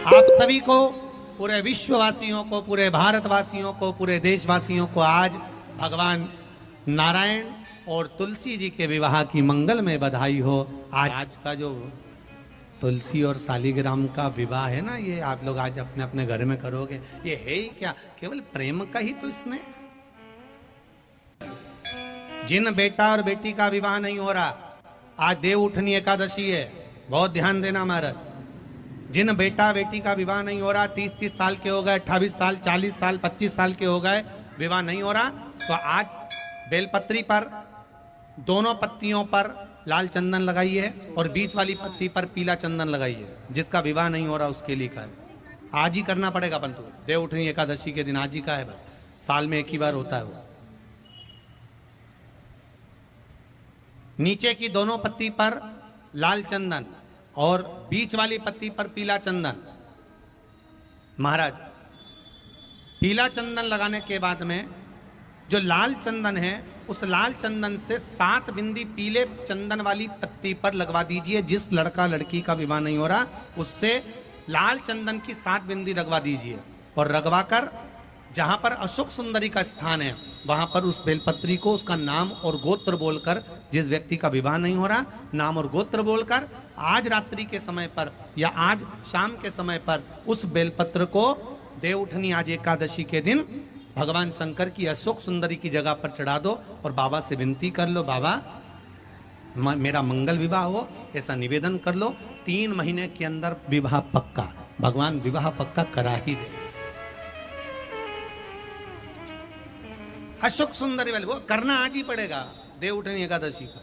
आप सभी को, पूरे विश्ववासियों को, पूरे भारतवासियों को, पूरे देशवासियों को आज भगवान नारायण और तुलसी जी के विवाह की मंगल में बधाई हो। आज का जो तुलसी और शालिग्राम का विवाह है ना, ये आप लोग आज अपने अपने घर में करोगे, ये है ही क्या, केवल प्रेम का ही तो इसमें। जिन बेटा और बेटी का विवाह नहीं हो रहा, आज देव उठनी एकादशी है, बहुत ध्यान देना महाराज। जिन बेटा बेटी का विवाह नहीं हो रहा, 30-30 साल के हो गए, 28 साल, 40 साल, 25 साल के हो गए, विवाह नहीं हो रहा, तो आज बेलपत्री पर दोनों पत्तियों पर लाल चंदन लगाइए और बीच वाली पत्ती पर पीला चंदन लगाइए। जिसका विवाह नहीं हो रहा उसके लिए का आज ही करना पड़ेगा, परंतु देव उठनी एकादशी के दिन आज ही का है, बस साल में एक ही बार होता है वो। नीचे की दोनों पत्ती पर लाल चंदन और बीच वाली पत्ती पर पीला चंदन। महाराज, पीला चंदन लगाने के बाद में जो लाल चंदन है, उस लाल चंदन से 7 बिंदी पीले चंदन वाली पत्ती पर लगवा दीजिए। जिस लड़का लड़की का विवाह नहीं हो रहा, उससे लाल चंदन की 7 बिंदी लगवा दीजिए और लगवा कर जहां पर अशोक सुंदरी का स्थान है, वहां पर उस बेलपत्री को उसका नाम और गोत्र बोलकर, जिस व्यक्ति का विवाह नहीं हो रहा, नाम और गोत्र बोलकर आज रात्रि के समय पर या आज शाम के समय पर उस बेलपत्र को देव उठनी आज एकादशी के दिन भगवान शंकर की अशोक सुंदरी की जगह पर चढ़ा दो और बाबा से विनती कर लो, बाबा मेरा मंगल विवाह हो, ऐसा निवेदन कर लो। 3 महीने के अंदर विवाह पक्का, भगवान विवाह पक्का करा ही दे। अशोक सुंदरी वाले वो करना आज ही पड़ेगा, देव उठनी एकादशी का।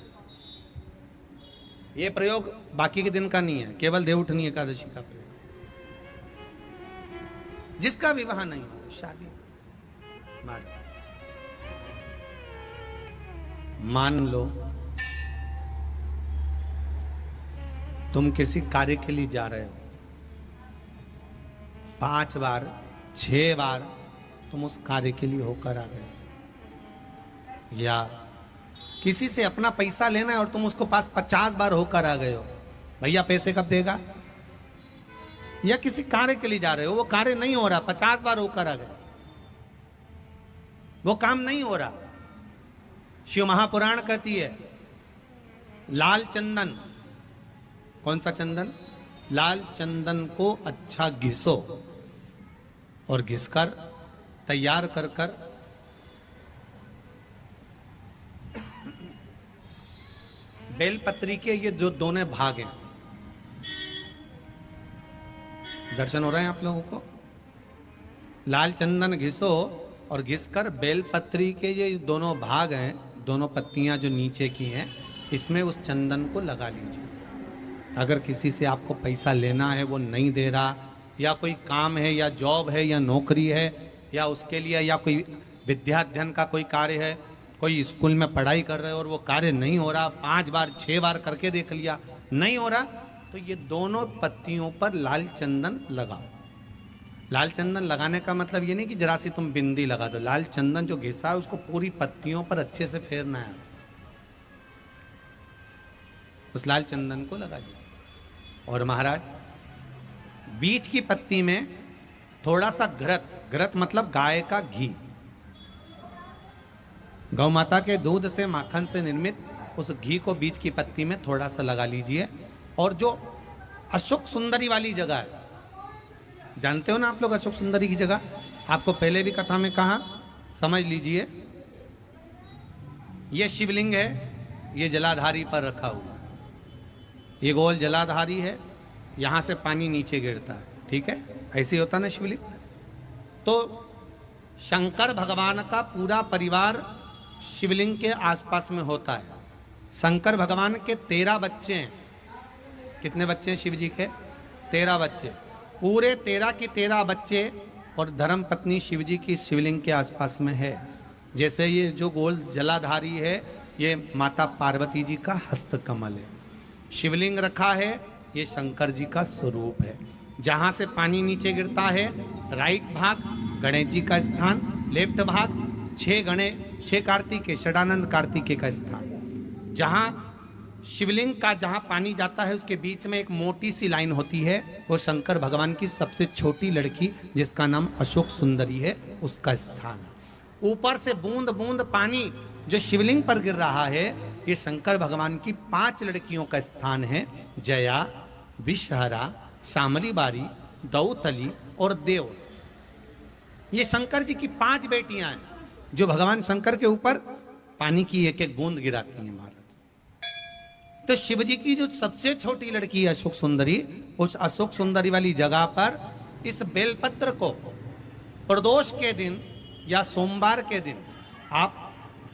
ये प्रयोग बाकी के दिन का नहीं है, केवल देव उठनी एकादशी का प्रयोग। जिसका विवाह नहीं हो, शादी मान लो तुम किसी कार्य के लिए जा रहे हो, 5 बार 6 बार तुम उस कार्य के लिए होकर आ गए, या किसी से अपना पैसा लेना है और तुम उसको पास 50 बार होकर आ गए हो, भैया पैसे कब देगा। या किसी कार्य के लिए जा रहे हो, वो कार्य नहीं हो रहा, 50 बार होकर आ गए, वो काम नहीं हो रहा। शिव महापुराण कहती है लाल चंदन, कौन सा चंदन, लाल चंदन को अच्छा घिसो और घिसकर तैयार कर कर बेलपत्री के ये जो दोनों भाग हैं, दर्शन हो रहे हैं आप लोगों को, लाल चंदन घिसो और घिसकर बेलपत्री के ये दोनों भाग हैं, दोनों पत्तियां जो नीचे की हैं, इसमें उस चंदन को लगा लीजिए। अगर किसी से आपको पैसा लेना है, वो नहीं दे रहा, या कोई काम है या जॉब है या नौकरी है या उसके लिए, या कोई विद्याध्ययन का कोई कार्य है, कोई स्कूल में पढ़ाई कर रहे हो और वो कार्य नहीं हो रहा, 5 बार 6 बार करके देख लिया नहीं हो रहा, तो ये दोनों पत्तियों पर लाल चंदन लगाओ। लाल चंदन लगाने का मतलब ये नहीं कि जरा सी तुम बिंदी लगा दो, लाल चंदन जो घिसा है उसको पूरी पत्तियों पर अच्छे से फेरना है, उस लाल चंदन को लगा दीजिए। और महाराज, बीच की पत्ती में थोड़ा सा घृत, घृत मतलब गाय का घी, गौ माता के दूध से माखन से निर्मित उस घी को बीच की पत्ती में थोड़ा सा लगा लीजिए। और जो अशोक सुंदरी वाली जगह है, जानते हो ना आप लोग अशोक सुंदरी की जगह, आपको पहले भी कथा में कहा, समझ लीजिए। ये शिवलिंग है, ये जलाधारी पर रखा हुआ, ये गोल जलाधारी है, यहां से पानी नीचे गिरता है, ठीक है, ऐसे होता ना शिवलिंग। तो शंकर भगवान का पूरा परिवार शिवलिंग के आसपास में होता है। शंकर भगवान के 13 बच्चे हैं। कितने बच्चे हैं शिव जी के? 13 बच्चे, पूरे 13 की 13 बच्चे और धर्म पत्नी शिव जी की शिवलिंग के आसपास में है। जैसे ये जो गोल जलाधारी है, ये माता पार्वती जी का हस्त कमल है। शिवलिंग रखा है, ये शंकर जी का स्वरूप है। जहां से पानी नीचे गिरता है, राइट भाग गणेश जी का स्थान, लेफ्ट भाग 6 कार्तिकेय, षडानंद कार्तिकेय का स्थान। जहां शिवलिंग का जहां पानी जाता है उसके बीच में एक मोटी सी लाइन होती है, वो शंकर भगवान की सबसे छोटी लड़की जिसका नाम अशोक सुंदरी है, उसका स्थान है। ऊपर से बूंद बूंद पानी जो शिवलिंग पर गिर रहा है, ये शंकर भगवान की 5 लड़कियों का स्थान है। जया, विषहरा, शामली बारी, दौतली और देव। ये शंकर जी की 5 बेटियां हैं जो भगवान शंकर के ऊपर पानी की एक एक बूंद गिराती हैं महाराज। तो शिव जी की जो सबसे छोटी लड़की है अशोक सुंदरी, उस अशोक सुंदरी वाली जगह पर इस बेलपत्र को प्रदोष के दिन या सोमवार के दिन आप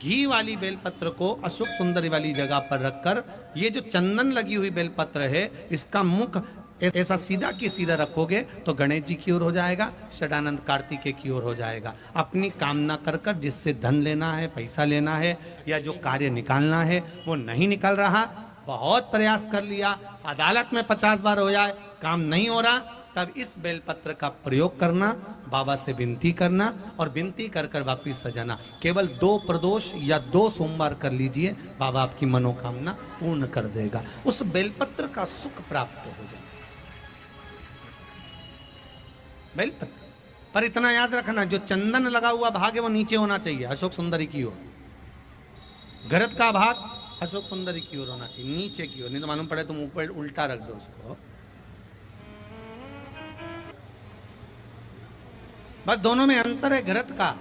घी वाली बेलपत्र को अशोक सुंदरी वाली जगह पर रखकर, ये जो चंदन लगी हुई बेलपत्र है, इसका मुख ऐसा सीधा की सीधा रखोगे तो गणेश जी की ओर हो जाएगा, षडानंद कार्तिकेय की ओर हो जाएगा। अपनी कामना कर कर जिससे धन लेना है, पैसा लेना है या जो कार्य निकालना है वो नहीं निकल रहा, बहुत प्रयास कर लिया, अदालत में 50 बार हो जाए, काम नहीं हो रहा, तब इस बेलपत्र का प्रयोग करना, बाबा से विनती करना और विनती कर कर वापिस सजाना। केवल 2 प्रदोष या 2 सोमवार कर लीजिए, बाबा आपकी मनोकामना पूर्ण कर देगा। उस बेलपत्र का सुख प्राप्त हो जाए। बेलपत्र पर इतना याद रखना, जो चंदन लगा हुआ भाग है वो नीचे होना चाहिए, अशोक सुंदरी की ओर। घृत का भाग अशोक सुंदरी की ओर होना चाहिए, नीचे की ओर, नहीं तो मालूम पड़े तुम ऊपर उल्टा रख दो उसको। बस दोनों में अंतर है घृत का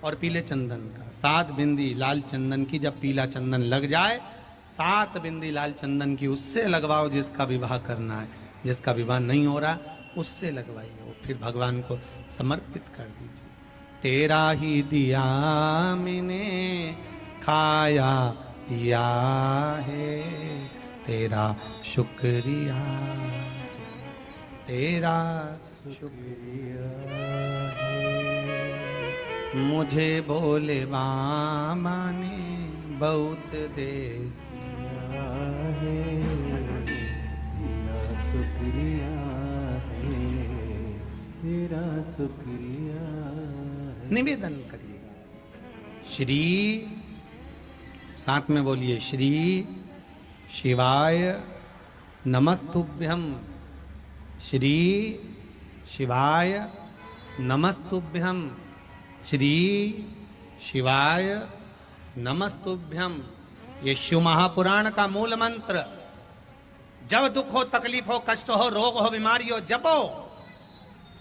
और पीले चंदन का। 7 बिंदी लाल चंदन की जब पीला चंदन लग जाए, 7 बिंदी लाल चंदन की उससे लगवाओ जिसका विवाह करना है, जिसका विवाह नहीं हो रहा उससे लगवाइए, फिर भगवान को समर्पित कर दीजिए। तेरा ही दिया मैंने खाया पिया है, तेरा शुक्रिया, तेरा शुक्रिया है। मुझे बोले बाबा ने बहुत दे दिया है, तेरा शुक्रिया, तेरा शुक्रिया। निवेदन करिएगा। श्री, साथ में बोलिए, श्री शिवाय नमस्तुभ्यम, श्री शिवाय नमस्तुभ्यम, श्री शिवाय नमस्तुभ्यम। ये शिव महापुराण का मूल मंत्र। जब दुख हो, तकलीफ हो, कष्ट हो, रोग हो, बीमारी हो, जपो।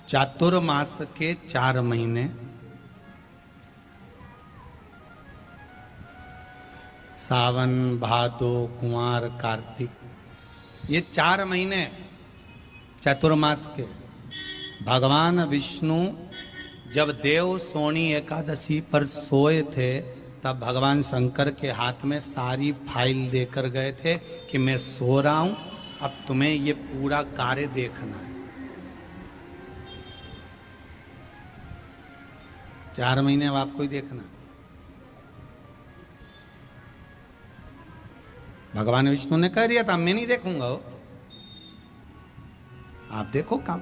चातुर्मास के 4 महीने सावन, भादो, कुंवार, कार्तिक, ये 4 महीने चतुर्मास के भगवान विष्णु जब देव सोनी एकादशी पर सोए थे, तब भगवान शंकर के हाथ में सारी फाइल देकर गए थे कि मैं सो रहा हूं, अब तुम्हें ये पूरा कार्य देखना है। 4 महीने अब आपको ही देखना। भगवान विष्णु ने कह दिया था मैं नहीं देखूंगा, आप देखो काम।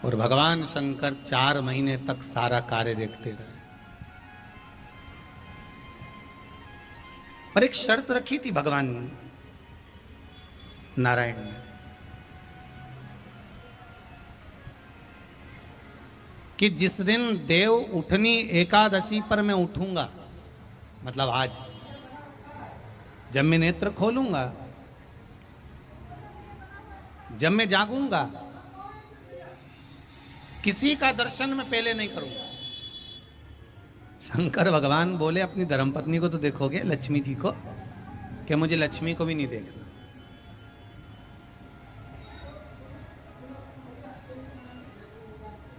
और भगवान शंकर 4 महीने तक सारा कार्य देखते रहे। पर एक शर्त रखी थी भगवान नारायण ने कि जिस दिन देव उठनी एकादशी पर मैं उठूंगा, मतलब आज जब मैं नेत्र खोलूंगा, जब मैं जागूंगा, किसी का दर्शन मैं पहले नहीं करूंगा। शंकर भगवान बोले अपनी धर्मपत्नी को तो देखोगे, लक्ष्मी जी को, कि मुझे लक्ष्मी को भी नहीं देखना।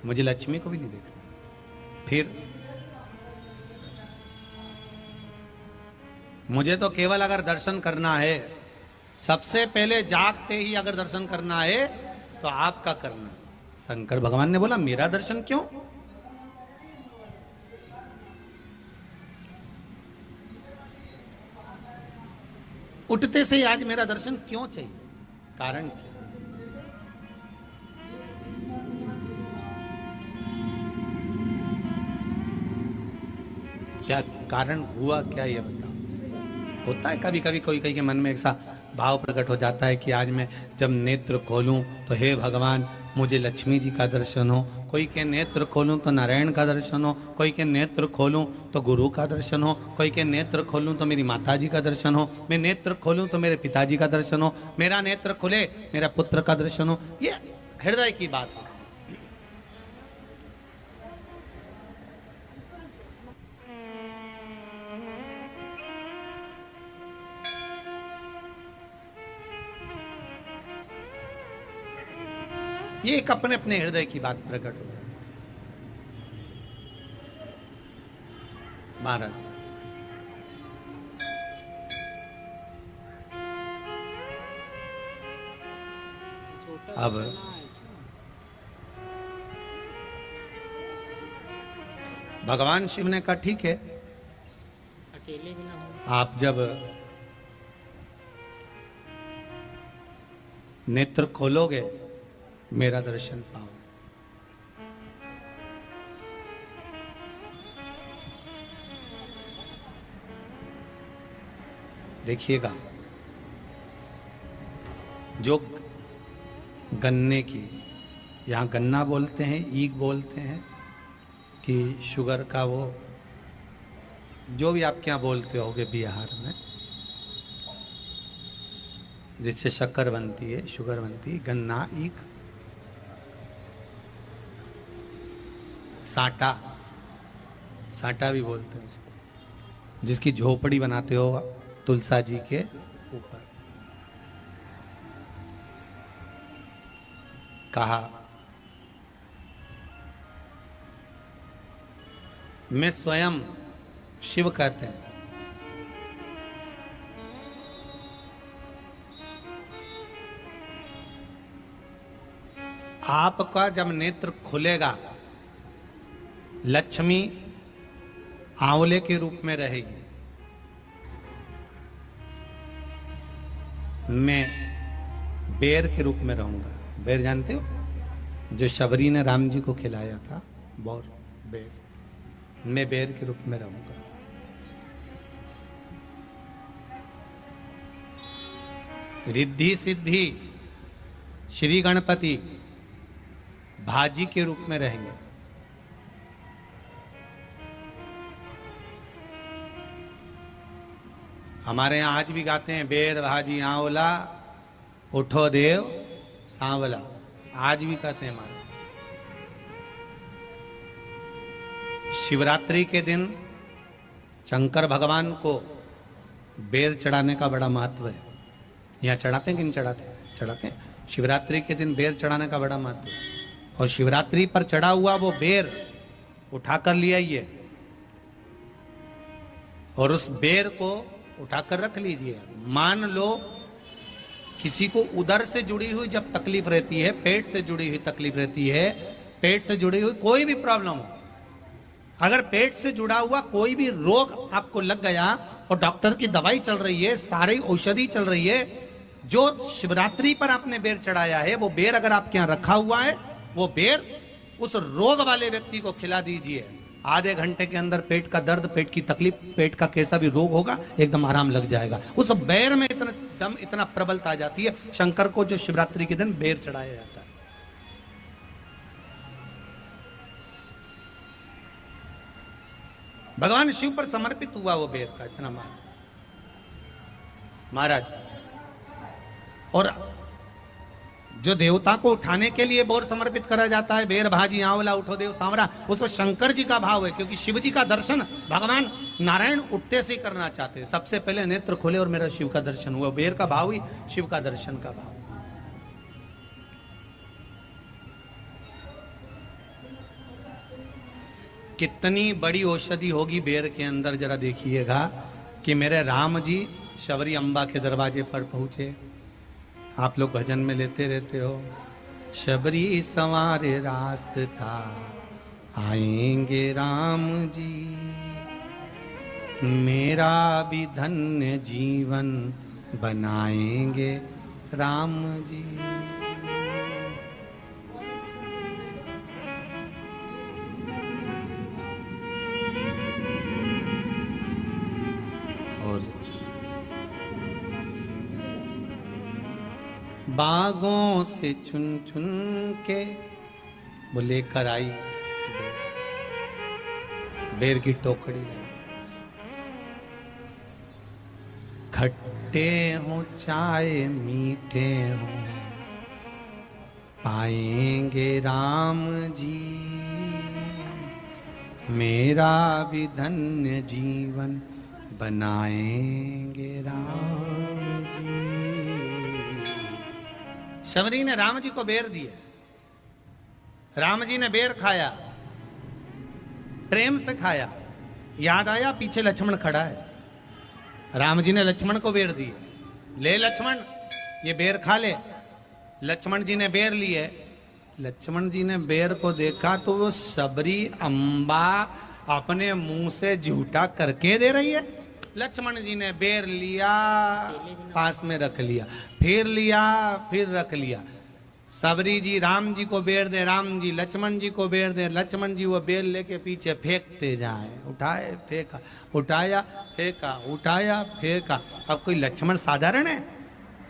मुझे लक्ष्मी को भी नहीं देखना। फिर मुझे तो केवल अगर दर्शन करना है, सबसे पहले जागते ही अगर दर्शन करना है तो आपका करना। शंकर भगवान ने बोला मेरा दर्शन क्यों? उठते से ही आज मेरा दर्शन क्यों चाहिए? कारण क्या कारण हुआ क्या, ये बताओ। होता है कभी कभी कोई के मन में ऐसा भाव प्रकट हो जाता है कि आज मैं जब नेत्र खोलूं तो हे भगवान मुझे लक्ष्मी जी का दर्शन हो, कोई के नेत्र खोलूं तो नारायण का दर्शन हो, कोई के नेत्र खोलूं तो गुरु का दर्शन हो, कोई के नेत्र खोलूं तो मेरी माता जी का दर्शन हो, मैं नेत्र खोलूं तो मेरे पिताजी का दर्शन हो, मेरा नेत्र खुले मेरा पुत्र का दर्शन हो। ये हृदय की बात है। ये एक अपने अपने हृदय की बात प्रकट हो। महाराज अब भगवान शिव ने कहा ठीक है, अकेले भी ना हो। आप जब नेत्र खोलोगे मेरा दर्शन पाओ। देखिएगा, जो गन्ने की, यहां गन्ना बोलते हैं, ईख बोलते हैं कि शुगर का वो जो भी आप क्या बोलते होगे बिहार में, जिससे शक्कर बनती है, शुगर बनती है, गन्ना, ईख, साटा, साटा भी बोलते हैं उसको, जिसकी झोपड़ी बनाते हो तुलसा जी के ऊपर। कहा मैं स्वयं, शिव कहते हैं, आपका जब नेत्र खुलेगा लक्ष्मी आंवले के रूप में रहेगी, मैं बेर के रूप में रहूंगा। बेर जानते हो, जो शबरी ने राम जी को खिलाया था, बोर बेर, मैं बेर के रूप में रहूंगा। रिद्धि सिद्धि श्री गणपति भाजी के रूप में रहेंगे। हमारे यहां आज भी गाते हैं, बेर भाजी आंवला उठो देव सांवला, आज भी कहते हैं हमारे। शिवरात्रि के दिन शंकर भगवान को बेर चढ़ाने का बड़ा महत्व है। यहाँ चढ़ाते हैं कि नहीं चढ़ाते? चढ़ाते हैं। शिवरात्रि के दिन बेर चढ़ाने का बड़ा महत्व है। और शिवरात्रि पर चढ़ा हुआ वो बेर उठाकर ले आइए और उस बेर को उठाकर रख लीजिए। मान लो किसी को उदर से जुड़ी हुई जब तकलीफ रहती है, पेट से जुड़ी हुई तकलीफ रहती है, पेट से जुड़ी हुई कोई भी प्रॉब्लम हो, अगर पेट से जुड़ा हुआ कोई भी रोग आपको लग गया और डॉक्टर की दवाई चल रही है, सारी औषधि चल रही है, जो शिवरात्रि पर आपने बेर चढ़ाया है, वो बेर अगर आपके यहां रखा हुआ है, वो बेर उस रोग वाले व्यक्ति को खिला दीजिए। आधे घंटे के अंदर पेट का दर्द, पेट की तकलीफ, पेट का कैसा भी रोग होगा, एकदम आराम लग जाएगा। उस बेर में इतना दम, इतना प्रबलता आ जाती है शंकर को, जो शिवरात्रि के दिन बेर चढ़ाया जाता है। भगवान शिव पर समर्पित हुआ वो बेर का इतना मान महाराज। और जो देवता को उठाने के लिए बोर समर्पित करा जाता है, बेर भाजी आंवला उठो देव सांवरा, उसमें शंकर जी का भाव है, क्योंकि शिव जी का दर्शन भगवान नारायण उठते से ही करना चाहते हैं। सबसे पहले नेत्र खोले और मेरा शिव का दर्शन हुआ। बेर का भाव ही शिव का दर्शन का भाव। कितनी बड़ी औषधि होगी बेर के अंदर, जरा देखिएगा कि मेरे राम जी शबरी अम्बा के दरवाजे पर पहुंचे। आप लोग भजन में लेते रहते हो, शबरी संवारे रास्ता आएंगे राम जी, मेरा भी धन्य जीवन बनाएंगे राम जी। बागों से चुन चुन के वो लेकर आई बेर की टोकरी लाई। खट्टे हो चाहे मीठे हो पाएंगे राम जी, मेरा भी धन्य जीवन बनाएंगे राम जी। शबरी ने राम जी को बेर दिए, राम जी ने बेर खाया, प्रेम से खाया। याद आया पीछे लक्ष्मण खड़ा है, राम जी ने लक्ष्मण को बेर दिए, ले लक्ष्मण ये बेर खा ले। लक्ष्मण जी ने बेर लिए, लक्ष्मण जी ने बेर को देखा तो वो शबरी अम्बा अपने मुंह से झूठा करके दे रही है। लक्ष्मण जी ने बेर लिया, पास में रख लिया, फिर लिया, फिर रख लिया। शबरी जी राम जी को बेर दे, राम जी लक्ष्मण जी को बेर दे, लक्ष्मण जी वो बेर लेके पीछे फेंकते जाए। उठाए फेंका, उठाया फेंका, उठाया फेंका। अब कोई लक्ष्मण साधारण है?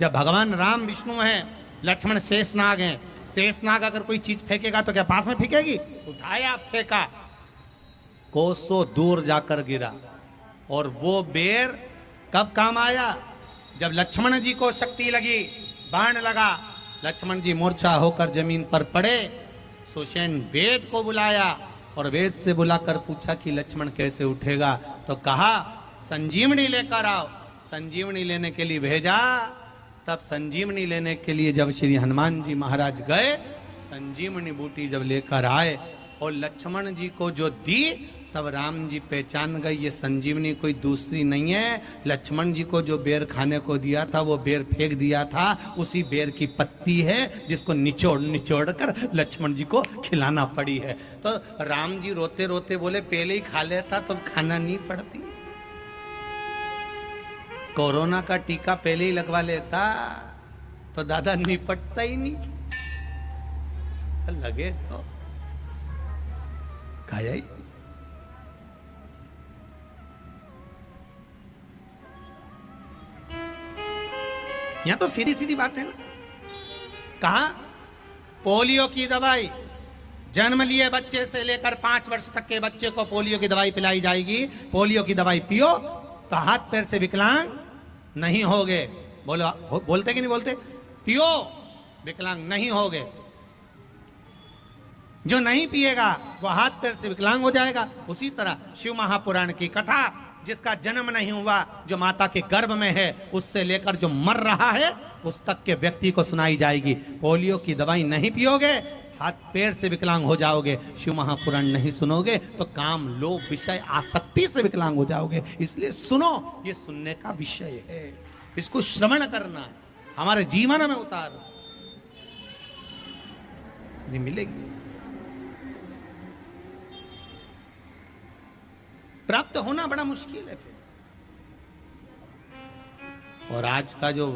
जब भगवान राम विष्णु हैं, लक्ष्मण शेषनाग हैं, शेषनाग अगर कोई चीज फेंकेगा तो क्या पास में फेंकेगी? उठाया फेंका, कोसों दूर जाकर गिरा। और वो बेर कब काम आया? जब लक्ष्मण जी को शक्ति लगी, बाण लगा, लक्ष्मण जी मूर्छा होकर जमीन पर पड़े। सुषेण वेद को बुलाया और वेद से बुलाकर पूछा कि लक्ष्मण कैसे उठेगा? तो कहा संजीवनी लेकर आओ। संजीवनी लेने के लिए भेजा। तब संजीवनी लेने के लिए जब श्री हनुमान जी महाराज गए, संजीवनी बूटी जब लेकर आए और लक्ष्मण जी को जो दी, तब राम जी पहचान गए ये संजीवनी कोई दूसरी नहीं है। लक्ष्मण जी को जो बेर खाने को दिया था वो बेर फेंक दिया था, उसी बेर की पत्ती है जिसको निचोड़ निचोड़ कर लक्ष्मण जी को खिलाना पड़ी है। तो राम जी रोते रोते बोले पहले ही खा लेता तो खाना नहीं पड़ती। कोरोना का टीका पहले ही लगवा लेता तो दादा निपटता ही नहीं, लगे तो खाया ही। यहां तो सीधी सीधी बात है ना। कहा पोलियो की दवाई जन्म लिए बच्चे से लेकर 5 वर्ष तक के बच्चे को पोलियो की दवाई पिलाई जाएगी। पोलियो की दवाई पियो तो हाथ पैर से विकलांग नहीं होगे। बोलो, बोलते कि नहीं बोलते? पियो विकलांग नहीं होगे। जो नहीं पिएगा वो हाथ पैर से विकलांग हो जाएगा। उसी तरह शिव महापुराण की कथा, जिसका जन्म नहीं हुआ, जो माता के गर्भ में है, उससे लेकर जो मर रहा है उस तक के व्यक्ति को सुनाई जाएगी। पोलियो की दवाई नहीं पियोगे, हाथ पैर से विकलांग हो जाओगे। शिव महापुराण नहीं सुनोगे तो काम, लोभ, विषय, आसक्ति से विकलांग हो जाओगे। इसलिए सुनो, ये सुनने का विषय है, इसको श्रवण करना है, हमारे जीवन में उतारो। नहीं मिलेगी, प्राप्त होना बड़ा मुश्किल है। फिर और आज का जो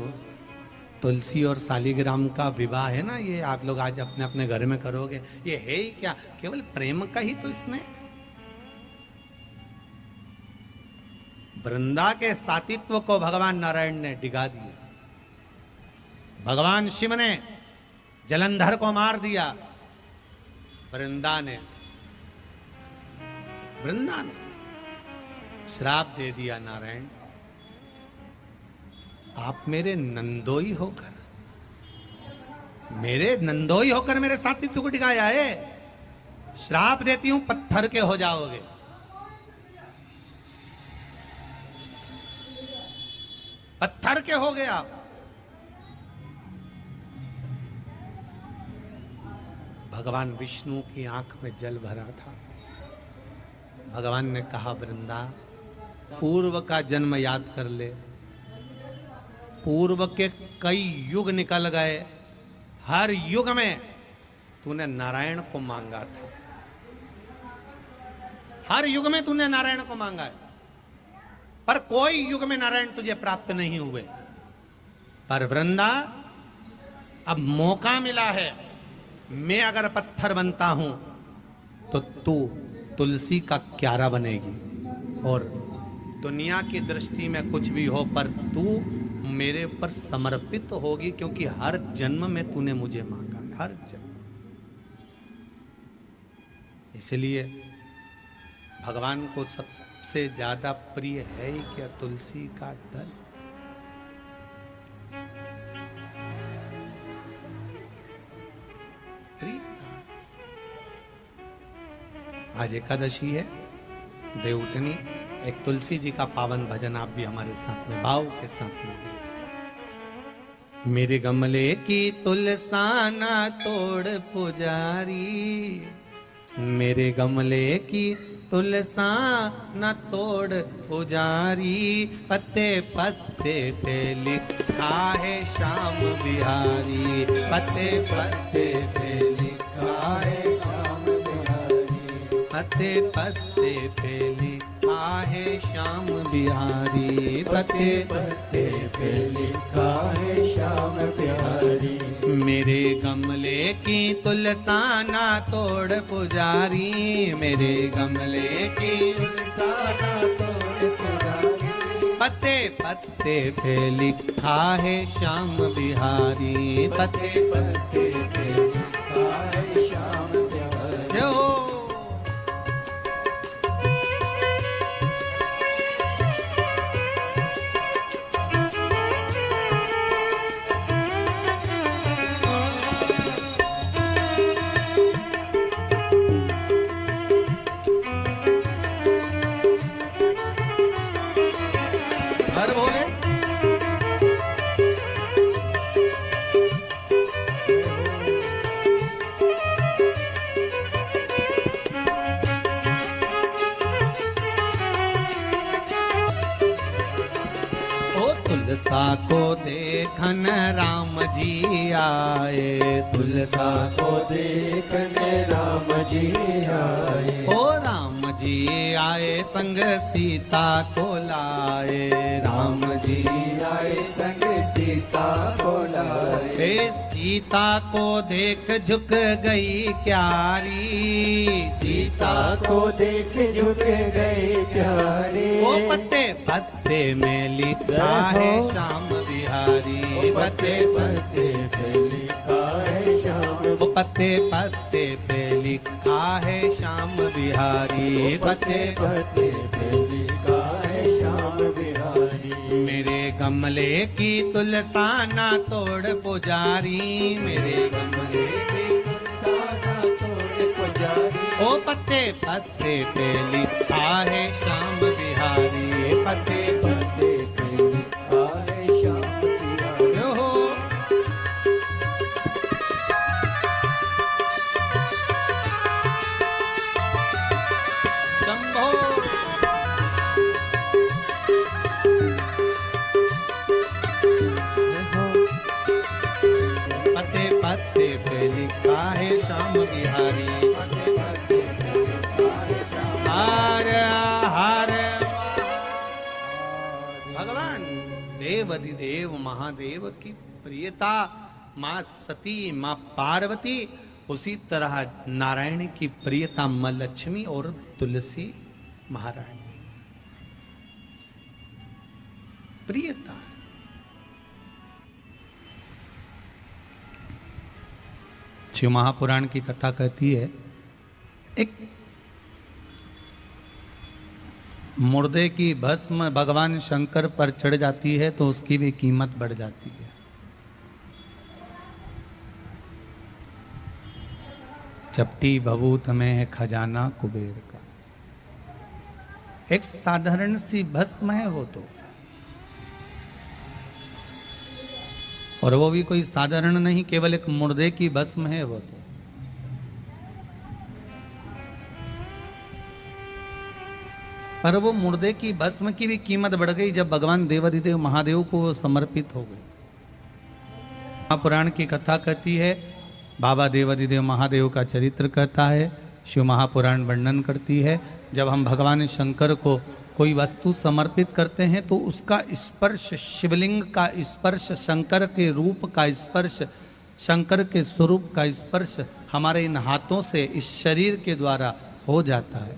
तुलसी और सालिग्राम का विवाह है ना, ये आप लोग आज अपने अपने घर में करोगे, ये है ही क्या? केवल प्रेम का ही तो इसमें। वृंदा के सातित्व को भगवान नारायण ने डिगा दिया। भगवान शिव ने जलंधर को मार दिया, वृंदा ने श्राप दे दिया। नारायण, आप मेरे नंदोई होकर मेरे सातित्व को डिगाया है। श्राप देती हूं, पत्थर के हो जाओगे। पत्थर के हो गए आप। भगवान विष्णु की आंख में जल भरा था। भगवान ने कहा, वृंदा, पूर्व का जन्म याद कर ले। पूर्व के कई युग निकल गए, हर युग में तूने नारायण को मांगा था। हर युग में तूने नारायण को मांगा है, पर कोई युग में नारायण तुझे प्राप्त नहीं हुए। पर वृंदा, अब मौका मिला है। मैं अगर पत्थर बनता हूं तो तू तुलसी का क्यारा बनेगी। और दुनिया की दृष्टि में कुछ भी हो, पर तू मेरे ऊपर समर्पित होगी, क्योंकि हर जन्म में तूने मुझे मांगा है, हर जन्म। इसलिए भगवान को सबसे ज्यादा प्रिय है ही क्या? तुलसी का दल। प्रियता। आज एकादशी है, देवउठनी, एक तुलसी जी का पावन भजन आप भी हमारे साथ में भाव के साथ में। मेरे गमले की तुलसाना तोड़ पुजारी, मेरे गमले की तुलसा न तोड़ पुजारी, पत्ते पत्ते पे लिखा है श्याम बिहारी, पत्ते पत्ते पे लिखा है श्याम बिहारी, पत्ते पत्ते पे लिखा है श्याम बिहारी, पत्ते पत्ते पे लिखा है श्याम बिहारी। मेरे गमले की तुलसा ना तोड़ पुजारी, मेरे गमले की तुलसा ना तोड़ पुजारी, पत्ते पत्ते पे लिखा है श्याम बिहारी, पत्ते पत्ते पे लिखा है श्याम बिहारी। जो तुलसा को देखन राम जी आए, तुलसा को देखन राम जी आए, ओ राम जी आए संग सीता को लाए, राम जी आए संग सीता को लाए, सीता को देख झुक गई क्यारी, सीता को देख झुक गई क्यारी, ओ पत्ते पत्ते में लिखा है श्याम बिहारी, पत्ते पत्ते पे लिखा है श्याम, ओ पत्ते पत्ते पे लिखा है श्याम बिहारी, पत्ते पत्ते पे लिखा है श्याम बिहारी। मेरे गमले की तुलसा ना तोड़ पुजारी, मेरे गमले की तुलसा ना तोड़ पुजारी, ओ पत्ते पत्ते पे लिखा है श्याम बिहारी, पत्ते पत्ते पे लिखा है श्याम बिहारी। हो शंभो पत्ते पत्ते पे लिखा है श्याम बिहारी, पत्ते पत्ते पे लिखा है श्याम। हर हर भगवान देवाधिदेव महादेव की प्रियता माँ सती, माँ पार्वती, उसी तरह नारायण की प्रियता माँ लक्ष्मी और तुलसी महारानी। प्रियता शिव महापुराण की कथा कहती है, एक मुर्दे की भस्म भगवान शंकर पर चढ़ जाती है तो उसकी भी कीमत बढ़ जाती है। चपटी भभूत में है खजाना कुबेर का। एक साधारण सी भस्म है वो तो, और वो भी कोई साधारण नहीं, केवल एक मुर्दे की भस्म है वो तो। पर वो मुर्दे की भस्म की भी कीमत बढ़ गई जब भगवान देवाधिदेव महादेव को वो समर्पित हो गए। महापुराण की कथा कहती है, बाबा देवाधिदेव महादेव का चरित्र कहता है, शिव महापुराण वर्णन करती है, जब हम भगवान शंकर को कोई वस्तु समर्पित करते हैं तो उसका स्पर्श, शिवलिंग का स्पर्श, शंकर के रूप का स्पर्श, शंकर के स्वरूप का स्पर्श हमारे इन हाथों से, इस शरीर के द्वारा हो जाता है।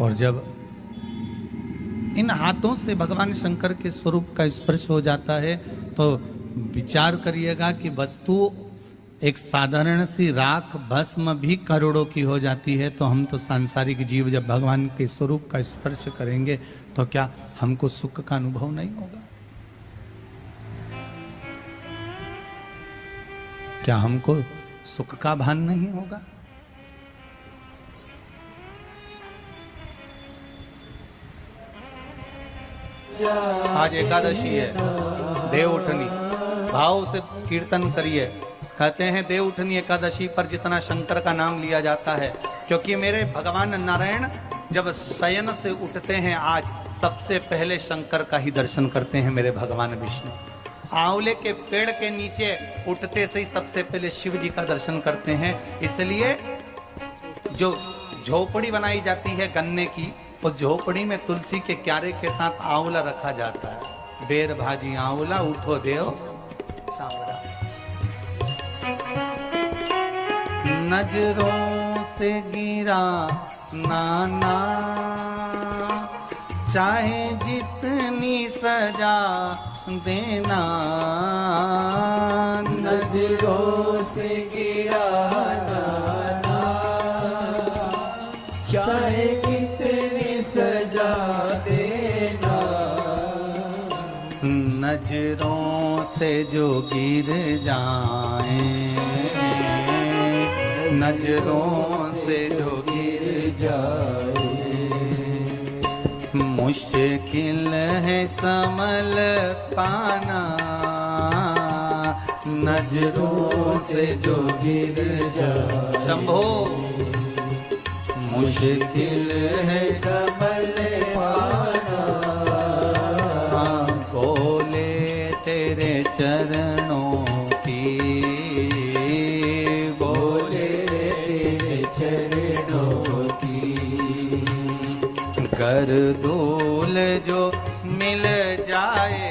और जब इन हाथों से भगवान शंकर के स्वरूप का स्पर्श हो जाता है तो विचार करिएगा कि वस्तु एक साधारण सी राख भस्म भी करोड़ों की हो जाती है, तो हम तो सांसारिक जीव जब भगवान के स्वरूप का स्पर्श करेंगे तो क्या हमको सुख का अनुभव नहीं होगा? क्या हमको सुख का भान नहीं होगा? आज एकादशी है, देव उठनी, भाव से कीर्तन करिए। कहते हैं देव उठनी एकादशी पर जितना शंकर का नाम लिया जाता है, क्योंकि मेरे भगवान नारायण जब शयन से उठते हैं आज सबसे पहले शंकर का ही दर्शन करते हैं मेरे भगवान विष्णु। आंवले के पेड़ के नीचे उठते से ही सबसे पहले शिव जी का दर्शन करते हैं। इसलिए जो झोपड़ी बनाई जाती है गन्ने की, उस झोपड़ी में तुलसी के क्यारे के साथ आंवला रखा जाता है। बेर भाजी आंवला उठो देव सांवरा। नजरों से गिरा नाना, चाहे जितनी सजा देना। नजरों से गिरा नाना, चाहे कितनी सजा देना। नजरों से जो गिर जाए, नजरों से जो गिर जाए, मुश्किल है संभल पाना। नजरों से जो गिर जाए, शंभो मुश्किल है संभल पाना। बोले तेरे चरणों की, बोले तेरे चरणों की। कर धूल जो मिल जाए,